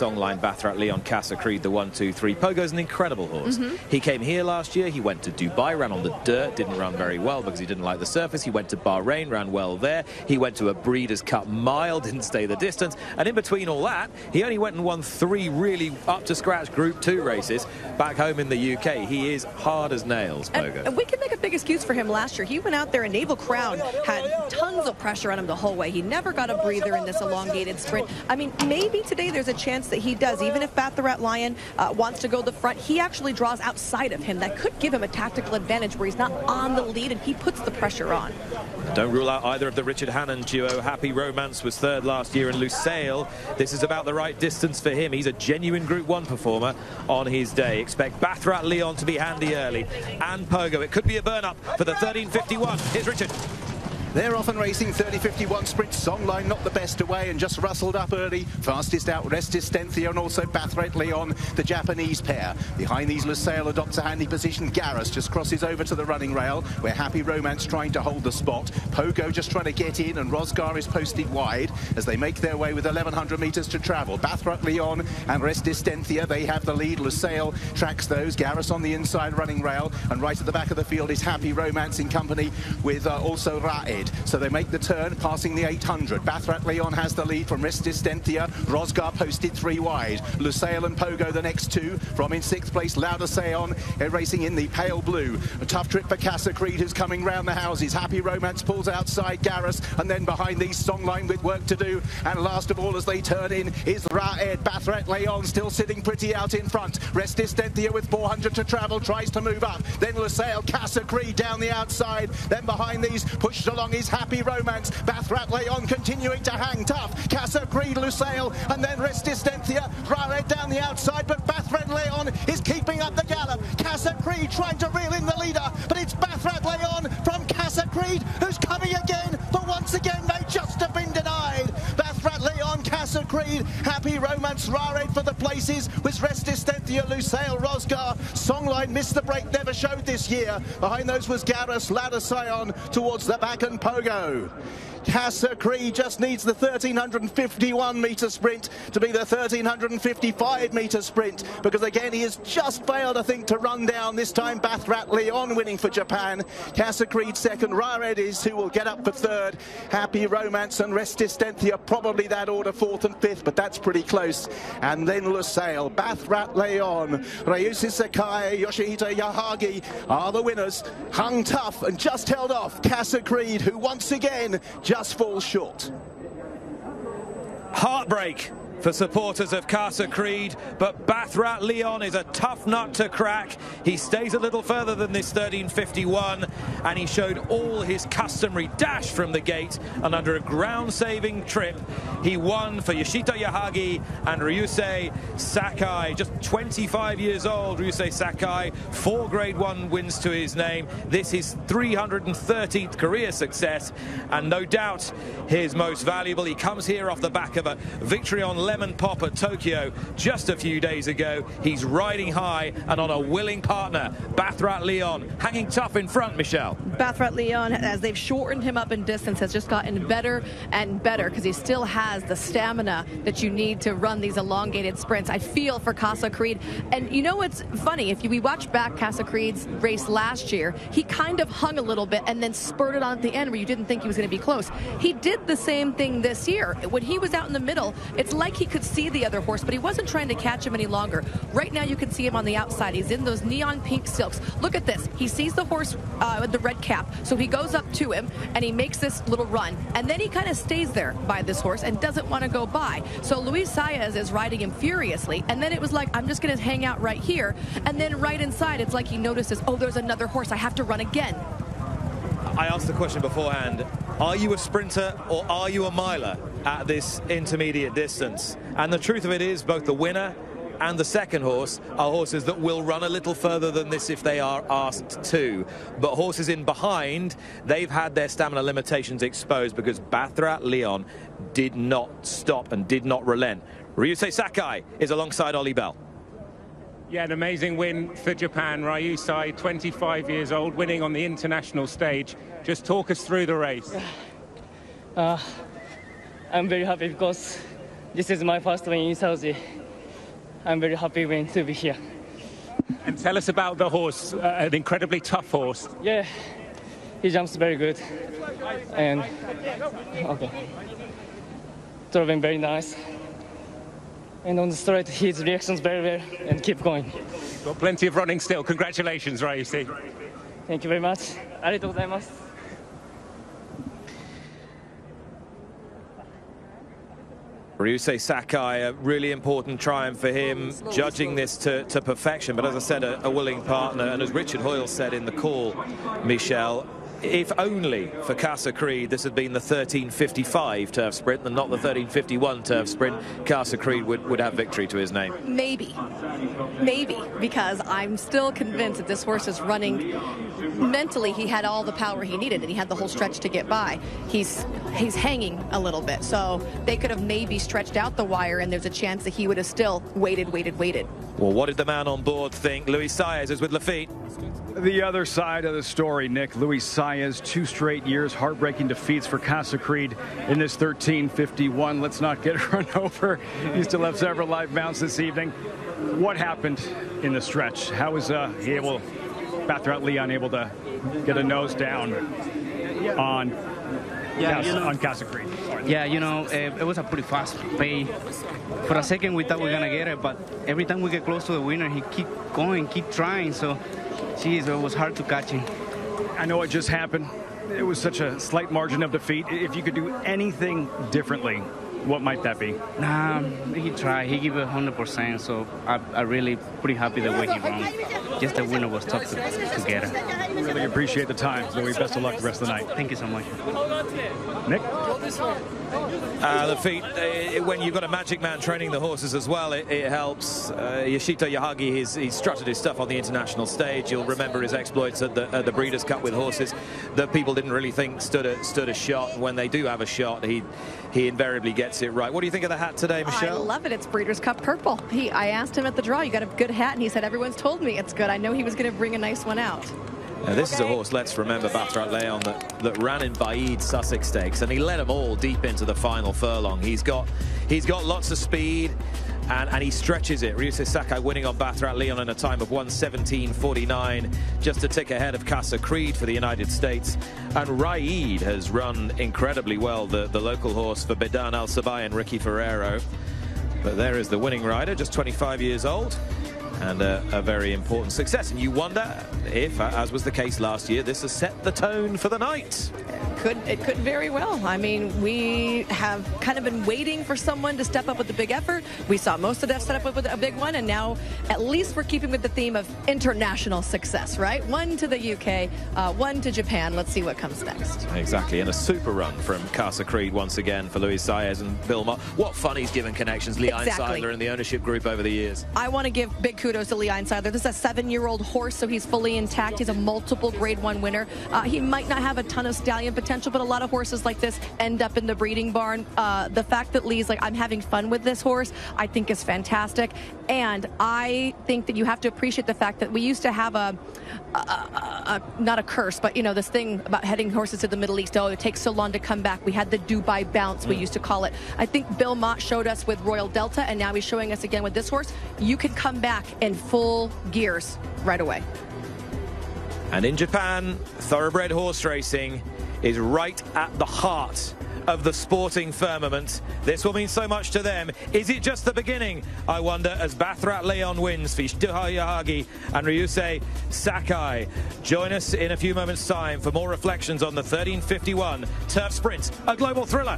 Songline, Bathrat Leon, Casa Creed, the 1, 2, 3. Pogo's an incredible horse. He came here last year. He went to Dubai, ran on the dirt, didn't run very well because he didn't like the surface. He went to Bahrain, ran well there. He went to a Breeders' Cup Mile, didn't stay the distance. And in between all that, he only went and won 3 really up-to-scratch Group 2 races back home in the UK. He is hard as nails, Pogo. And we can make a big excuse for him last year. He went out there and Naval Crown had tons of pressure on him the whole way. He never got a breather in this elongated sprint. I mean, maybe today there's a chance that he does. Even if Bathrat Lion wants to go the front, he actually draws outside of him. That could give him a tactical advantage where he's not on the lead and he puts the pressure on. Don't rule out either of the Richard Hannon duo. Happy Romance was 3rd last year, and Lusail, this is about the right distance for him. He's a genuine Group 1 performer on his day. Expect Bathrat Leon to be handy early. And Pogo, it could be a burn-up for the 1351. Here's Richard. They're off and racing 30-51 sprint. Songline not the best away and just rustled up early. Fastest out Resistentia and also Bathrat Leon, the Japanese pair. Behind these, Lusail adopts a handy position. Garrus just crosses over to the running rail where Happy Romance trying to hold the spot. Pogo just trying to get in, and Rosgar is posted wide as they make their way with 1,100 metres to travel. Bathrat Leon and Resistentia, they have the lead. Lusail tracks those. Garrus on the inside running rail, and right at the back of the field is Happy Romance in company with also Raed. So they make the turn, passing the 800. Bathrat Leon has the lead from Resistentia. Rosgar posted 3 wide. Lusail and Pogo the next 2. From in 6th place, Laudar Seon racing in the pale blue. A tough trip for Casa Creed, who's coming round the houses. Happy Romance pulls outside Garrus, and then behind these, Songline with work to do. And last of all, as they turn in, is Raed. Bathrat Leon still sitting pretty out in front. Resistentia with 400 to travel, tries to move up. Then Lusail, Casa Creed down the outside. Then behind these, pushed along is Happy Romance. Bathrat Leon continuing to hang tough. Casa Creed, Lusail, and then Resistentia. Raed down the outside, but Bathrat Leon is keeping up the gallop. Casa Creed trying to reel in the leader, but it's Bathrat Leon from Casa Creed who's coming again, but once again they just have been denied. Bathrat Leon, Casa Creed, Happy Romance, Raed for the places with Resistentia, Lusail, Rosgar. Songline missed the break, never showed this year. Behind those was Garrus, Laudar Seon towards the back, and Pogo. Casa Creed just needs the 1,351-metre sprint to be the 1,355-metre sprint, because again he has just failed, I think, to run down. This time Bathrat Leon winning for Japan. Casa Creed 2nd, Raed is who will get up for 3rd. Happy Romance and Resistentia probably that order 4th and 5th, but that's pretty close. And then Lusail, Bathrat Leon, Ryusu Sakai, Yoshihito Yahagi are the winners. Hung tough and just held off Casa Creed, who once again just falls short. Heartbreak for supporters of Casa Creed, but Bathrat Leon is a tough nut to crack. He stays a little further than this 1351, and he showed all his customary dash from the gate, and under a ground-saving trip, he won for Yoshito Yahagi and Ryusei Sakai. Just 25 years old, Ryusei Sakai, 4 Grade 1 wins to his name. This is 313th career success, and no doubt his most valuable. He comes here off the back of a victory on Lemon Pop at Tokyo just a few days ago. He's riding high and on a willing partner, Bathrat Leon, hanging tough in front, Michelle. Bathrat Leon, as they've shortened him up in distance, has just gotten better and better, because he still has the stamina that you need to run these elongated sprints. I feel for Casa Creed. And you know what's funny? If we watch back Casa Creed's race last year, he kind of hung a little bit and then spurted on at the end where you didn't think he was going to be close. He did the same thing this year. When he was out in the middle, it's like he could see the other horse, but he wasn't trying to catch him any longer. Right now you can see him on the outside. He's in those neon pink silks. Look at this. He sees the horse with the red cap, so he goes up to him and he makes this little run, and then he kind of stays there by this horse and doesn't want to go by. So Luis Saez is riding him furiously, and then it was like, I'm just going to hang out right here, and then right inside it's like he notices, oh, there's another horse, I have to run again. I asked the question beforehand, are you a sprinter or are you a miler at this intermediate distance? And the truth of it is, both the winner and the second horse are horses that will run a little further than this if they are asked to. But horses in behind, they've had their stamina limitations exposed because Bathrat Leon did not stop and did not relent. Ryusei Sakai is alongside Ollie Bell. Yeah, an amazing win for Japan. Ryusei, 25 years old, winning on the international stage. Just talk us through the race. I'm very happy because this is my first win in Saudi. I'm very happy to be here. And tell us about the horse, an incredibly tough horse. Yeah, he jumps very good. And, okay. Driving very nice. And on the straight, his reactions very well, and keep going. Got plenty of running still. Congratulations, Ryusi. Thank you very much. ありがとうございます。Ryusei Sakai, a really important triumph for him, judging this to perfection. But as I said, a willing partner. And as Richard Hoyle said in the call, Michelle, if only for Casa Creed this had been the 1355 turf sprint and not the 1351 turf sprint, Casa Creed would have victory to his name. Maybe, because I'm still convinced that this horse is running. Mentally, he had all the power he needed, and he had the whole stretch to get by. He's hanging a little bit, so they could have maybe stretched out the wire, and there's a chance that he would have still waited. Well, what did the man on board think? Luis Saez is with Lafitte. The other side of the story, Nick. Luis Saez, 2 straight years, heartbreaking defeats for Casa Creed in this 1351. Let's not get run over. He still have several live mounts this evening. What happened in the stretch? How was he able, Bathrat Leon, able to get a nose down on Casa Creed? Yeah, you know, it was a pretty fast pace. For a second, we thought we were going to get it, but every time we get close to the winner, he keep going, keep trying. So, geez, it was hard to catch him. I know it just happened. It was such a slight margin of defeat. If you could do anything differently, what might that be? Nah, he tried. He gave it 100%, so I really pretty happy the way he ran. Just the winner was tough to get it. Really appreciate the time, Louis. Best of luck the rest of the night. Thank you so much. Nick? Lafitte, when you've got a magic man training the horses as well, it helps. Yoshito Yahagi, he's strutted his stuff on the international stage. You'll remember his exploits at the Breeders' Cup with horses that people didn't really think stood a shot. And when they do have a shot, he invariably gets it right. What do you think of the hat today, Michelle? I love it. It's Breeders' Cup purple. I asked him at the draw, you got a good hat, and he said, everyone's told me it's good. I know he was going to bring a nice one out. Now, this is a horse, let's remember, Bathrat Leon, that ran in Baid Sussex Stakes, and he led them all deep into the final furlong. He's got lots of speed, and he stretches it. Ryusei Sakai winning on Bathrat Leon in a time of 1:17.49, just a tick ahead of Casa Creed for the United States. And Raid has run incredibly well, the local horse for Bedan Al Sabai and Ricky Ferrero. But there is the winning rider, just 25 years old. And a very important success. And you wonder if, as was the case last year, this has set the tone for the night. It could very well. I mean, we have kind of been waiting for someone to step up with a big effort. We saw most of them step up with a big one, and now at least we're keeping with the theme of international success, right? One to the UK, one to Japan. Let's see what comes next. Exactly, and a super run from Casa Creed once again for Luis Saez and Bill Mott. What fun he's given connections, Lee Einsiedler and the ownership group over the years. I want to give big kudos to Lee Einsiedler. This is a 7-year-old horse, so he's fully intact. He's a multiple Grade 1 winner. He might not have a ton of stallion potential, but a lot of horses like this end up in the breeding barn. The fact that Lee's like, I'm having fun with this horse, I think is fantastic. And I think that you have to appreciate the fact that we used to have not a curse, but you know, this thing about heading horses to the Middle East. Oh, it takes so long to come back. We had the Dubai bounce, we used to call it. I think Bill Mott showed us with Royal Delta, and now he's showing us again with this horse. You can come back in full gears right away. And in Japan, thoroughbred horse racing is right at the heart of the sporting firmament. This will mean so much to them. Is it just the beginning, I wonder, as Bathrat Leon wins for Yoshito Yahagi and Ryusei Sakai? Join us in a few moments' time for more reflections on the 1351 Turf Sprint, a global thriller.